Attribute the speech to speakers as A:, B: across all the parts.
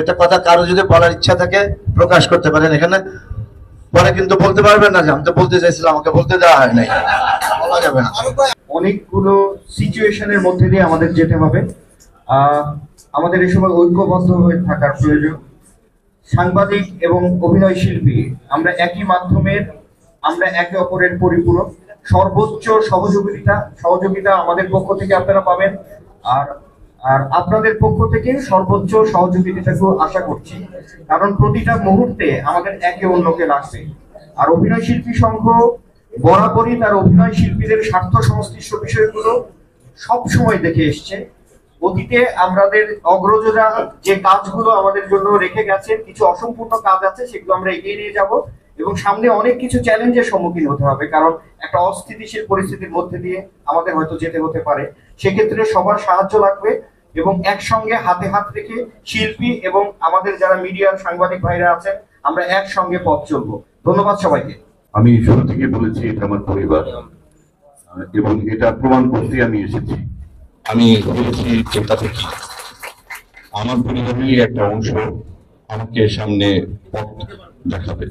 A: একটা কথা কারো যদি বলার ইচ্ছা থাকে প্রকাশ করতে পারেন এখানে, পরে কিন্তু বলতে পারবেন না যে আমি তো বলতে চাইছিলাম, আমাকে বলতে দেওয়া হয় নাই, বলা যাবে না।
B: অনেকগুলো সিচুয়েশনের মধ্যে দিয়ে আমাদের যেতে হবে। আমাদের এই সময় ঐক্যবদ্ধ হয়ে থাকার প্রয়োজন। সাংবাদিক এবং অভিনয় শিল্পী আমরা একই মাধ্যমের, আমরা একে অপরের পরিপূরক। সর্বোচ্চ সহযোগিতা আমাদের পক্ষ থেকে আপনারা পাবেন, আর আর আপনাদের পক্ষ থেকে সর্বোচ্চ সহযোগিতাটুকু আশা করছি, কারণ প্রতিটা মুহূর্তে আমাদের একে অন্যকে লাগবে। আর অভিনয় শিল্পী সংঘ বরাবরই তার অভিনয় শিল্পীদের স্বার্থ সংশ্লিষ্ট বিষয়গুলো সব সময় দেখে এসছে। অতীতে আমাদের অগ্রজরা যে কাজগুলো আমাদের জন্য রেখে গেছে, কিছু অসম্পূর্ণ কাজ আছে, সেগুলো আমরা এগিয়ে নিয়ে যাব এবং সামনে অনেক কিছু চ্যালেঞ্জের সম্মুখীন হতে হবে, কারণ একটা অস্থিতিশীল পরিস্থিতির মধ্যে দিয়ে আমাদের হয়তো যেতে হতে পারে। সেক্ষেত্রে সবার সাহায্য লাগবে এবং একসঙ্গে হাতে হাত রেখে শিল্পী এবং আমাদের যারা মিডিয়ার সাংবাদিক ভাইরা আছেন, আমরা একসঙ্গে পথ চলবো। ধন্যবাদ সবাইকে।
C: আমি শুরু থেকে বলেছি এটা আমার পরিবার, এবং এটা প্রমাণ করতে আমি এসেছি। আমি বলেছি চিন্তা থেকে আমার পরিবারেরই একটা অংশ আমাকে সামনে পথ দেখাবে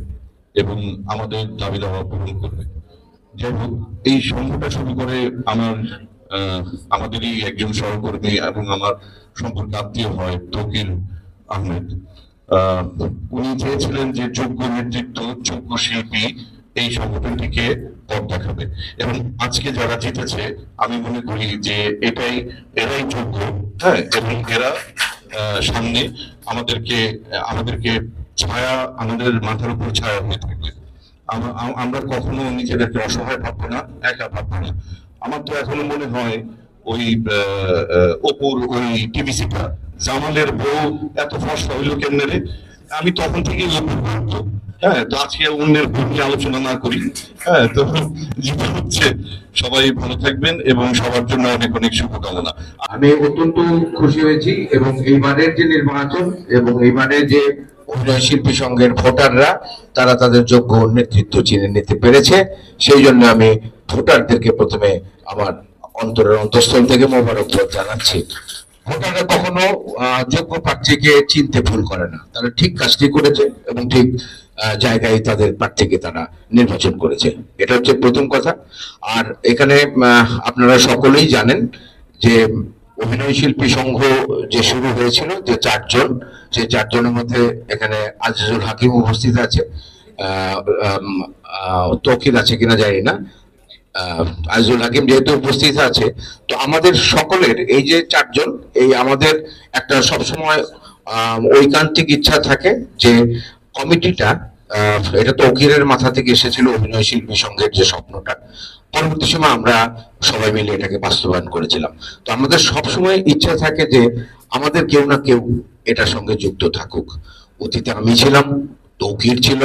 C: এবং আমাদের দাবি দাওয়া পূরণ করবে। যাই হোক, এই সংঘটা শুরু করে আমাদেরই একজন সহকর্মী এবং আমার সম্পর্ক আত্মীয় হয় তৌকির আহমেদ। উনি চেয়েছিলেন যে যোগ্য নেতৃত্ব, যোগ্য শিল্পী এই সংগঠনটিকে পথ দেখাবে, এবং আজকে যারা জিতেছে আমি মনে করি যে এরাই যোগ্য। হ্যাঁ, এবং এরা সামনে আমাদেরকে ছায়া, আমাদের মাথার উপর ছায়া হয়ে থাকবে। আমরা কখনো নিজেদেরকে অসহায় ভাববো না, একা ভাববো না। আমার তো এখনো মনে হয় ওই অপুর ওই টিভিসিটা জামালের বউ এত ফর্সা হইলো কেমনে রে, আমি তখন থেকেই অপুর ভাবতো। হ্যাঁ, তো আজকে অন্যের ভুল নিয়ে আলোচনা না করি। হ্যাঁ, তো যেটা হচ্ছে, সবাই ভালো থাকবেন এবং সবার জন্য অনেক অনেক শুভকামনা।
D: আমি অত্যন্ত খুশি হয়েছি এবং এইবারের যে নির্বাচন এবং এইবারের যে অভিনয় শিল্পী সংঘের ভোটাররা তারা তাদের যোগ্য নেতৃত্ব চিনে নিতে পেরেছে, সেই জন্য আমি ভোটারদেরকে প্রথমে আমার অন্তরের অন্তঃস্থল থেকে মোবারকবাদ জানাচ্ছি। ভোটাররা কখনো যোগ্য প্রার্থীকে চিনতে ভুল করে না, তারা ঠিক কাজটি করেছে এবং ঠিক জায়গায় তাদের প্রার্থীকে তারা নির্বাচন করেছে, এটা হচ্ছে প্রথম কথা। আর এখানে আপনারা সকলেই জানেন যে অভিনয় শিল্পী সংঘ যে শুরু হয়েছিল, যে চারজন, সেই চারজনের মধ্যে এখানে আজিজুল হাকিম উপস্থিত আছে, তৌকির আছে কিনা জানি না, আজিজুল হাকিম যেহেতু উপস্থিত আছে, তো আমাদের সকলের এই যে চারজন, এই আমাদের একটা সবসময় ঐকান্তিক ইচ্ছা থাকে যে কমিটিটা, এটা তৌকিরের মাথা থেকে এসেছিল অভিনয় শিল্পী সংঘের যে স্বপ্নটা, পরবর্তী সময় আমরা সবাই মিলে এটাকে বাস্তবায়ন করেছিলাম। তো আমাদের সবসময় ইচ্ছা থাকে যে আমাদের কেউ না কেউ এটার সঙ্গে যুক্ত থাকুক। অতীতে আমি ছিলাম, তৌকির ছিল,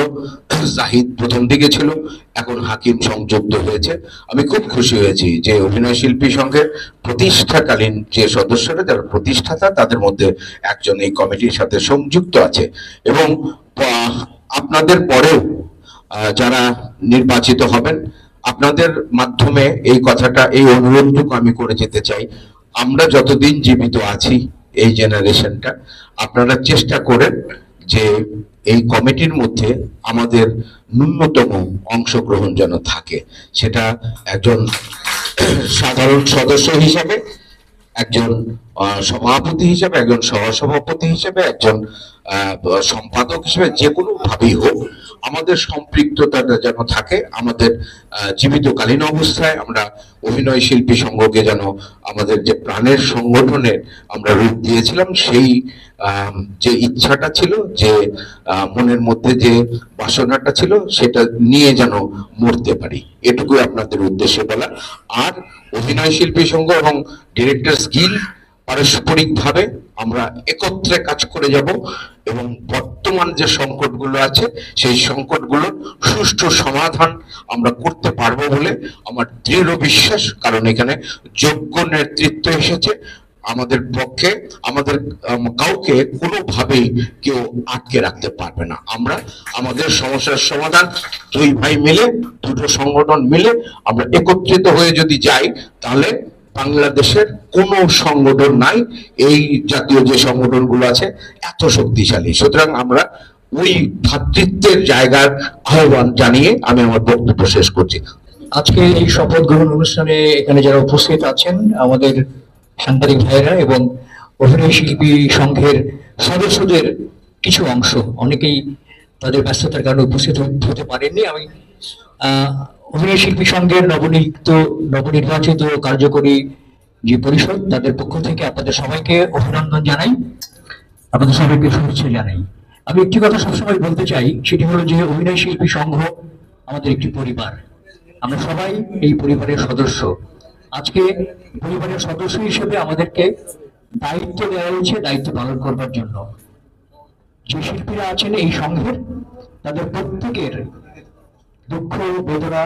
D: জাহিদ প্রথম দিকে ছিল, এখন হাকিম সংযুক্ত হয়েছে। আমি খুব খুশি হয়েছি যে অভিনয় শিল্পী সংঘের প্রতিষ্ঠাকালীন যে সদস্যরা, যারা প্রতিষ্ঠাতা, তাদের মধ্যে একজন এই কমিটির সাথে সংযুক্ত আছে। এবং আপনাদের পরেও যারা নির্বাচিত হবেন, আপনাদের মাধ্যমে এই কথাটা, এই অনুরোধটুকু আমি করে যেতে চাই, আমরা যতদিন জীবিত আছি, এই জেনারেশনটা, আপনারা চেষ্টা করেন যে এই কমিটির মধ্যে আমাদের ন্যূনতম অংশগ্রহণ যেন থাকে। সেটা একজন সাধারণ সদস্য হিসাবে, একজন সভাপতি হিসেবে, একজন সহসভাপতি হিসেবে, একজন সম্পাদক হিসেবে, যে কোনো ভাবেই হোক, আমাদের সম্পৃক্ততাটা যেন থাকে। আমাদের জীবিতকালীন অবস্থায় আমরা অভিনয় শিল্পী সংঘকে যেন আমাদের যে প্রাণের সংগঠনের আমরা রূপ দিয়েছিলাম, সেই যে ইচ্ছাটা ছিল, যে মনের মধ্যে যে বাসনাটা ছিল, সেটা নিয়ে যেন মরতে পারি, এটুকুই আপনাদের উদ্দেশ্যে বলা। আর অভিনয় শিল্পী সংঘ এবং ডিরেক্টরস গিল্ড পারস্পরিক ভাবে আমরা একত্রে কাজ করে যাব এবং বর্তমান যে সংকটগুলো আছে, সেই সংকটগুলোর সুষ্ঠু সমাধান আমরা করতে পারবো বলে আমার দৃঢ় বিশ্বাস। কারণ এখানে যোগ্য নেতৃত্ব এসেছে, আমাদের পক্ষে আমাদের কাউকে কোনোভাবেই কেউ আটকে রাখতে পারবে না। আমরা আমাদের সমস্যার সমাধান দুই ভাই মিলে, দুটো সংগঠন মিলে আমরা একত্রিত হয়ে যদি যাই, তাহলে বাংলাদেশের কোনো সংগঠন নাই এই জাতীয় যে সংগঠনগুলো আছে এত শক্তিশালী। সুতরাং আমরা ওই ভ্রাতৃত্বের জায়গার আহ্বান জানিয়ে আমি আমার বক্তব্য শেষ করছি।
E: আজকে এই শপথ গ্রহণ অনুষ্ঠানে এখানে যারা উপস্থিত আছেন আমাদের সাংবাদিক ভাইয়েরা এবং অভিনয় শিল্পী সংঘের সদস্যদের কিছু অংশ, অনেকেই তাদের ব্যস্ততার কারণে উপস্থিত হতে পারেননি। আমি অভিনয় শিল্পী সংঘের নবনির্বাচিত কার্যকরী যে পরিষদ, তাদের পক্ষ থেকে আপনাদের সবাইকে অভিনন্দন জানাই, আপনাদের সবাইকে শুভেচ্ছা জানাই। আমি একটি কথা সবসময় বলতে চাই, সেটি হলো যে অভিনয় শিল্পী সংঘ আমাদের একটি পরিবার, আমরা সবাই এই পরিবারের সদস্য। আজকে পরিবারের সদস্য হিসেবে আমাদেরকে দায়িত্ব দেওয়া হয়েছে, দায়িত্ব পালন করবার জন্য। যে শিল্পীরা আছেন এই সংঘের, তাদের প্রত্যেকের দুঃখ, বেদনা,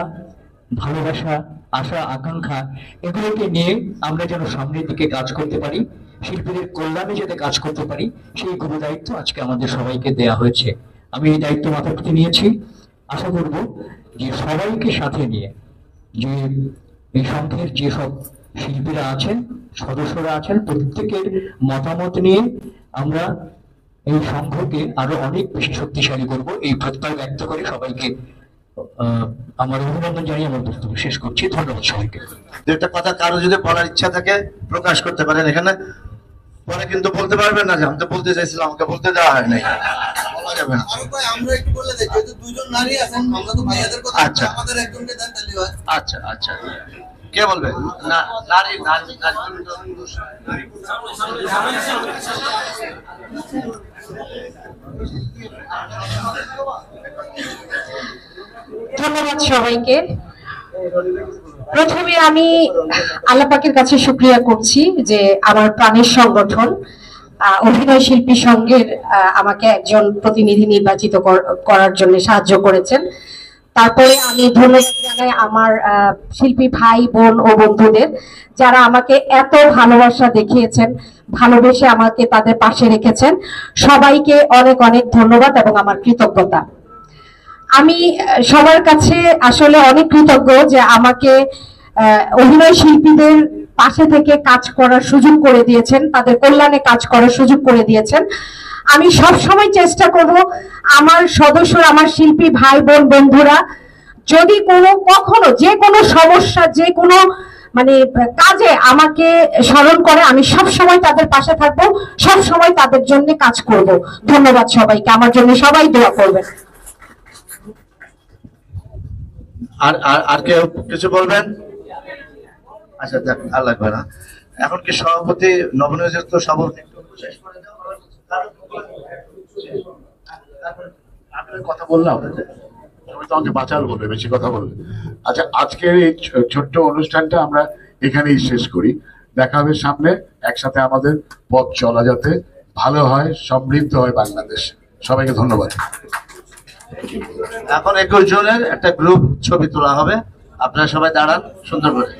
E: ভালোবাসা, আশা, আকাঙ্ক্ষা এগুলোকে নিয়ে আমরা যেন সামনের দিকে কাজ করতে পারি, শিল্পীদের কল্যাণে যাতে কাজ করতে পারি, সেই গুরু দায়িত্ব আজকে আমাদের সবাইকে দেয়া হয়েছে। আমি এই দায়িত্ব মাথায় পেতে নিয়েছি। আশা করব যে সবাইকে সাথে নিয়ে, যে এই সংঘের যেসব শিল্পীরা আছেন, সদস্যরা আছেন, প্রত্যেকের মতামত নিয়ে আমরা এই সংঘকে আরো অনেক বেশি শক্তিশালী করব, এই প্রত্যয় ব্যক্ত করে সবাইকে আমার অভিনন্দন জানিয়ে আমার বক্তব্য শেষ করছি। ধন্যবাদ সবাইকে।
A: দুইটা কথা কারো যদি বলার ইচ্ছা থাকে প্রকাশ করতে পারেন এখানে, পরে কিন্তু বলতে পারবেন না যে আমি তো বলতে চাইছিলাম, আমাকে বলতে দেওয়া হয় নাই, বলা যাবে না।
F: আমরা একটু বলে দেই, যেহেতু দুইজন নারী আছেন, আমরা তো ভাইয়াদের কথা,
A: আচ্ছা।
F: আমাদের একজনকে দেন তাহলে হয়।
A: আচ্ছা আচ্ছা, কে বলবে? না, নারী নারী
G: ধন্যবাদ সবাইকে। প্রথমে আমি আল্লাহ পাকের কাছে শুকরিয়া করছি যে আমার প্রাণের সংগঠন অভিনয় শিল্পী সংঘের আমাকে একজন প্রতিনিধি নির্বাচিত করার জন্য সাহায্য করেছেন। তারপরে আমি ধন্যবাদ জানাই আমার শিল্পী ভাই বোন ও বন্ধুদের, যারা আমাকে এত ভালোবাসা দেখিয়েছেন, ভালোবেসে আমাকে তাদের পাশে রেখেছেন। সবাইকে অনেক অনেক ধন্যবাদ এবং আমার কৃতজ্ঞতা। আমি সবার কাছে আসলে অনেক কৃতজ্ঞ যে আমাকে অভিনয় শিল্পীদের পাশে থেকে কাজ করার সুযোগ করে দিয়েছেন, তাদের কল্যাণে কাজ করার সুযোগ করে দিয়েছেন। আমি সব সময় চেষ্টা করব আমার সদস্যরা, আমার শিল্পী ভাই বোন বন্ধুরা যদি কখনো যে কোনো সমস্যা, যে কোনো কাজে আমাকে স্মরণ করে, আমি সব সময় তাদের পাশে থাকবো, সব সময় তাদের জন্য কাজ করব। ধন্যবাদ সবাইকে, আমার জন্য সবাই দোয়া করবেন।
A: আর আর আর কেউ কিছু বলবেন? আচ্ছা, দেখ, আর লাগবে না। এখন কি সভাপতি, নবনির্বাচিত সভাপতি শেষ করে দাও,
H: আপনার কথা বললাম, তুমি তো আমাকে বাঁচাল বলবে, বেশি কথা বলবে। আচ্ছা, আজকের এই ছোট্ট অনুষ্ঠানটা আমরা এখানেই শেষ করি। দেখা হবে সামনে, একসাথে আমাদের পথ চলা যাতে ভালো হয়, সমৃদ্ধ হয় বাংলাদেশ। সবাইকে ধন্যবাদ।
A: এখন 21 জনের একটা গ্রুপ ছবি তোলা হবে, আপনারা সবাই দাঁড়ান সুন্দর করে।